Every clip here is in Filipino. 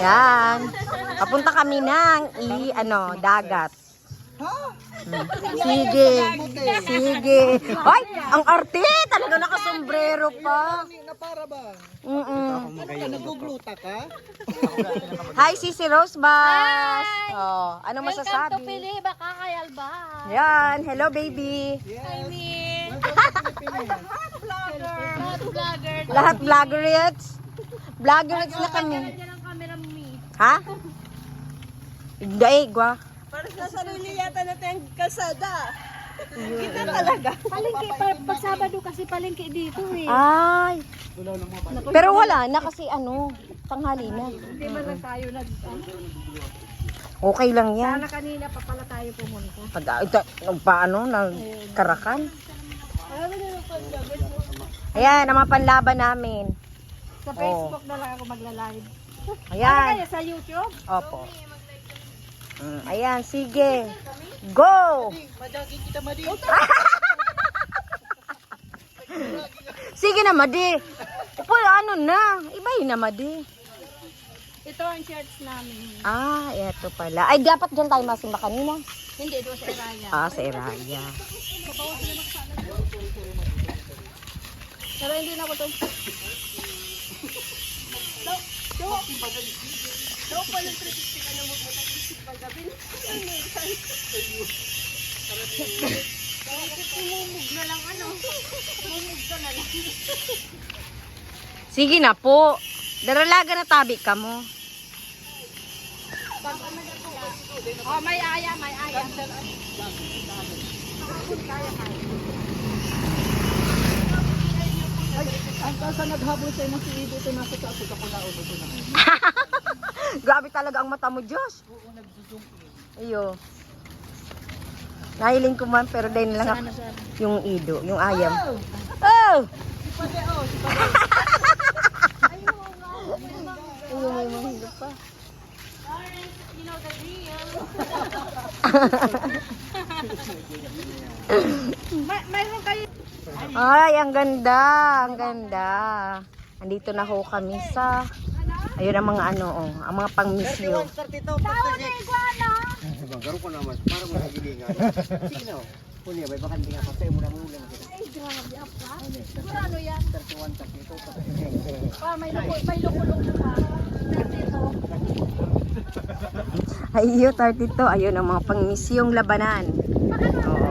Yan. Papunta kami ng dagat. Sige. Sige. Ay, ang arte. Talaga nakasombrero pa. Para ba? Mm-mm. Nagugluta ka? Hi, Sisi Rose Bas. Oh, ano masasabi? Welcome to Pili, baka kayal ba? Yan. Hello, baby. I mean, vlogger. Lahat vloggerets. Vloggerets na kami. Nandiyan ang camera mo. Ha? Hindi, gwa. Para sa sarili yata natin kalsada. Kita talaga. Palengke, pag Sabado kasi palengke dito eh. Ay. Pero wala na kasi tanghali na. Hindi man lang tayo Okay lang yan. Sana kanina pa pala tayo pumunta. Nagkarakan. Ayan, ang mga panlaban namin. Sa Facebook na lang ako magla-live. Ayan. Kaya sa YouTube? Opo. Ayan, sige. Go! Madagi kita madi. Sige na, Madi. Upo, ibahin na, Madi. Ito ang shirts namin. Ah, eto pala. Ay, dapat dyan tayo masimba kanina. Hindi, doon sa Iraya. Ah, sa Iraya. Pero hindi na ako ito. Sige na po. Daralaga na tabi ka mo. Oh, may aya, may aya. Ang kasa naghabol sa'yo ng si Ibo, ito nasa taas, ito ko naon, ito na. Grabe talaga ang mata mo, Josh. Oo, nagsusong Ayo. Nahiling ko man, pero dahil lang ako. Yung ido, yung ayam. Oh! Sipade, oh, sipade. Ayun, may mga higop pa. You know the deal. Mayroon kayo. Ay, ang ganda, ang ganda. Andito na ho kami sa, ayun ang mga ang mga pang-misyo. 32, Tawag na iguana. Garo ko naman, para mo nagilingan. Sige na, kunya, may baka hindi nga pasay mo na muna. Ay, grabe, apa? Ano yan? 31, 32, May loko-loko pa. Ayo, 32. Ayun ang mga pang-misyong labanan. Oo.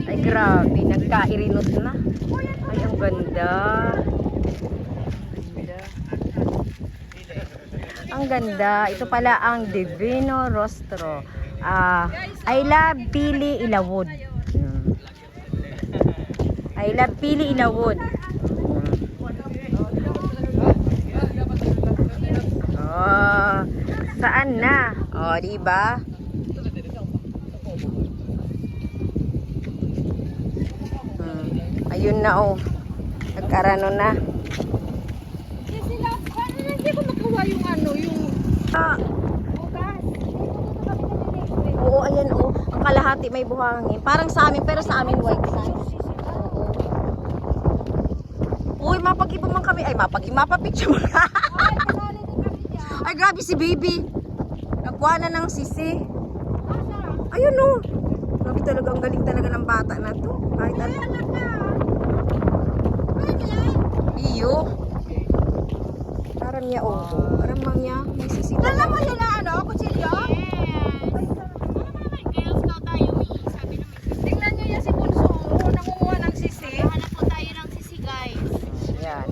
Ay, grabe. Nagkairinot na. Ay, ang ganda. Ang ganda. Ito pala ang Divino Rostro. I love Pili Ilawod. I love Pili Ilawod. Oh, saan na? Oh, di ba? Ayun na nagkarano na. Hindi ko makuha yung bukas. Oo, ayan ang kalahati may buhangin. Parang sa amin, pero sa amin white sand. Uy, mapag-iba man kami. Ay, mapapicture mo ka. Ay, grabe si baby. Nagkuha na ng sisi. Ayun Grabe talaga, ang galing talaga ng bata na to. Kahit ano. Iyo. Parang niya, Parang niya, may sisi. Alam mo yun na kutsilyo? Tingnan nyo yan si Bunso. Nangunguha ng sisi. Hanap po tayo ng sisi, guys. Yan.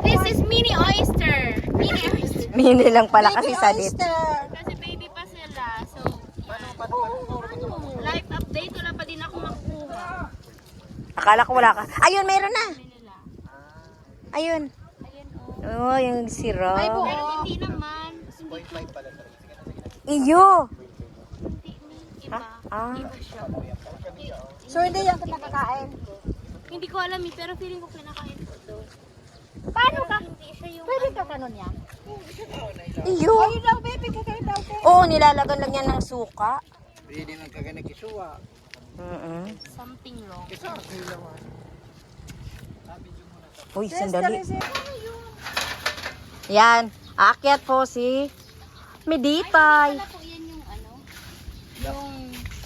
This is mini oyster. Mini oyster. Mini lang pala kasi sa dit. Kasi baby pa sila. So, life update. Wala pa din ako makuha. Akala ko wala ka. Ayun, meron na. Nila. Ayun. Ayan Oh, yung siro. Pero hindi naman. Iyo. Iba. Ah. Iba siya. So hindi yan nakakain. Hindi ko alam pero feeling ko kinakain ko to. Paano ka? Hindi siya yung Pwede ka kanon yan? Iyo. Ayun daw, baby, kakain daw. Oo, nilalagan lang yan ng suka. Pwede nang kaganak isuwa. something wrong. Uy, sandali. Yan. Aakyat po si Meditay. Wala po yan yung ano? Yung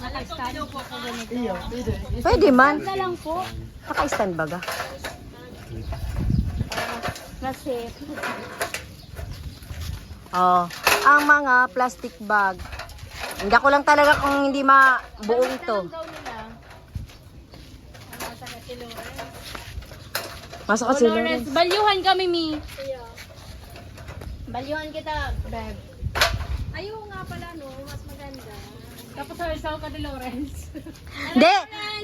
naka-stand po sa ganito. Pwede man. Na lang po. Naka-stand baga. Kasi, Oh, ang mga plastic bag. Hindi ko lang talaga kung hindi mabuo ito. daw nila. Ano sa Lawrence? Masok ka sila. Lawrence, balyuhan kami, Mi. Balyuhan kita, Beb. Ayaw nga pala, no? Mas maganda. Tapos sa Rizal ka ni Lawrence. Hindi.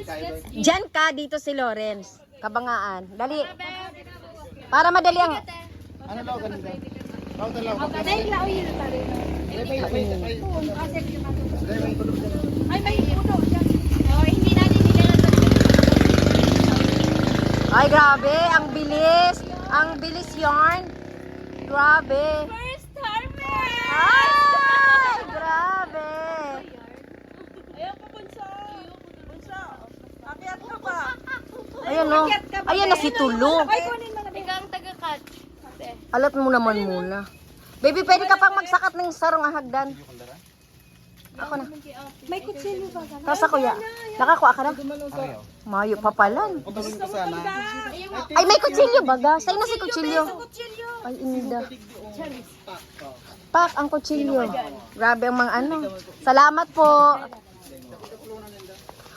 Let's eat. Diyan ka dito si Lawrence. Kabangaan. Dali. Para madali ang... Ano daw ganun daw? Daw talaw. Dahil lao yun pa rin. Ay, may puno dyan. Oh, hindi natin nilalagay. Ay, grabe. Ang bilis. Ang bilis yarn. Grabe. First harvest! Ay, grabe. Ayaw pa, bunso. Bunso. Akyat ka pa. Ayan o. Ayan na si Tulo. Ay, kunin mo na. Ikaw ang taga-cut. Alat mo naman muna. Baby, pwede ka pang magsakat ng sarong hagdan. Ako na. May kutsilyo ba? Tapos ako ya. Nakakuha ka na? Mayo pa pala. Putulin ko sana. Ay, may kutsilyo baga. Sa'yo na si kutsilyo. Ay, inida. Pak, ang kutsilyo. Grabe ang mga ano. Salamat po.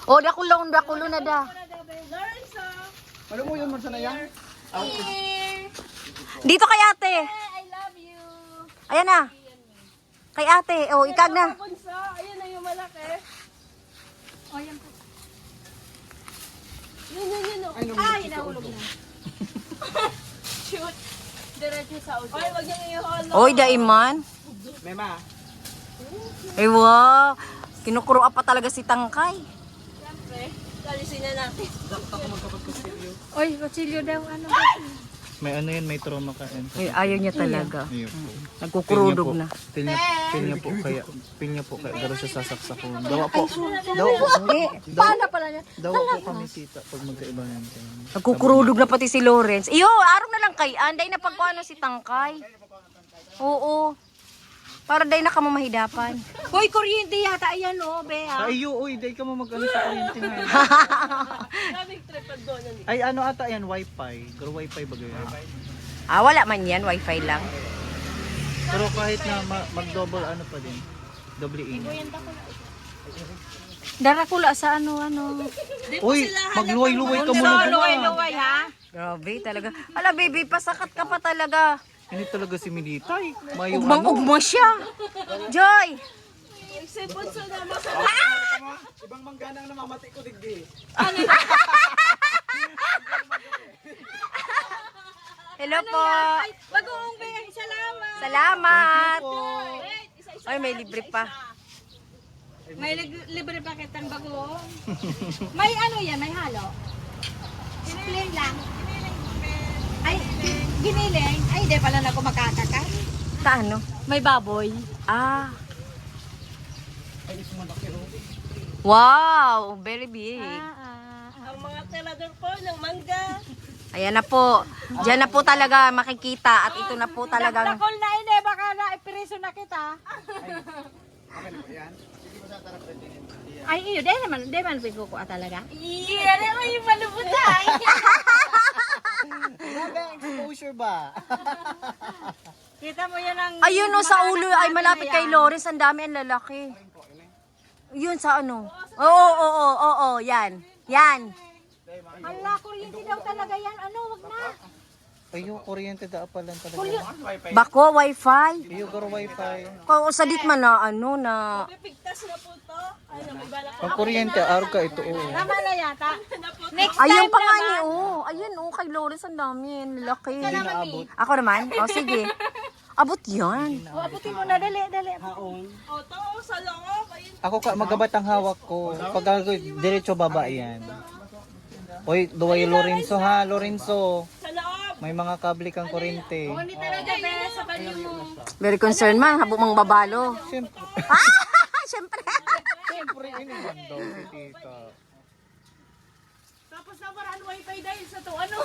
Oh, dakulo na da. Ano mo yun man sana yan? Dito kay ate. I love you. Ayan na. Kay ate. Oh, ikag na. Bunso. Ayun na yung malaki. Oh, yan po. Yun. Ay, nahulog na. Shoot. Diretso sa ulo. Ay, wag yung iholo. Oy, daiman. Mema. Ay, wow. Kinukuro pa talaga si Tangkay. Siyempre, kalisin na natin. Oy, kutsilyo daw. Ano? May ano yan, may trauma ka. Ay, ayaw niya talaga. Ayun po. Nagkukurudog na. Pinya po kaya garo siya sasaksak ko. Dawa po. Paano pala niya? Dawa po kami tita pag magkaiba yan. Nagkukurudog na pati si Lawrence. Iyo, araw na lang kay Anday na pagkuano si Tangkay. Oo. Para day na ka mamahidapan. Hoy, kuryente yata. Ayan o, Bea. Ay, uy, dahil ka mo mag-ano sa kuryente ngayon. Maraming tripod doon. Ay, ano ata yan, wifi. Garo wifi ba ganyan? Ah, wala man yan. Wifi lang. Pero kahit na mag-double ano pa din. Double in. Darakula sa ano. Uy, magluway-luway ka muna doon. ha? Grabe talaga. Ala, baby, pasakat ka pa talaga. Hindi talaga si Militay. Mayong ano. Ugmang-ugma siya. Joy! Si bunso na masarap. Ibang mangganang namamati ko digdi. Hello po. Bagoong Bea, salamat. Salamat. Wait, isa-isa. Ay, may libre pa. May libre pa kitang bago. May ano yan, may halo. Plain lang. Ay, giniling. Ay, di pala na ako makakaka. Sa ano? May baboy. Ah. Wow, very big. Ang mga telador po ng mangga. Ayan na po. Diyan na po talaga makikita at ito na po talagang Dakol na ini, baka na ipriso na kita. Ay, iyo, di man pigukuha talaga. Iya, di man yung malubutay. Grabe ang exposure ba? Kita mo yan ang... ayun o sa ulo ay malapit kay Lawrence, ang dami ang lalaki. Yun sa ano? Oo, yan. Yan. Hala, kuryente daw talaga yan. Ano, wag na. Ayo, kuryente da pa lang talaga. Bako, wifi. Ayo, garo wifi. Kung sadit man na ano na Pipigtas na po to. Ay, na may balak. Ang kuryente, araw ka ito. Oh. Tama na yata. Next ayun time pa nga naman. ni Ayun kay Lawrence ang dami ang lalaki. Inaabot. Ako naman? O sige. Abot yan. O, abutin mo na, dali. O, to, sa loob. Ayun. Ako ka magabat ang hawak ko. Pag ako diretso baba yan. Oy, duway Lorenzo ha, Lorenzo. Sa loob. May mga kable kang kuryente. Hindi talaga, be, sa banyo mo. Very concerned man. Habo mong babalo. Siyempre. Siyempre. Siyempre, ini man daw si tita. Tapos na paraan wifi dahil sa to, ano?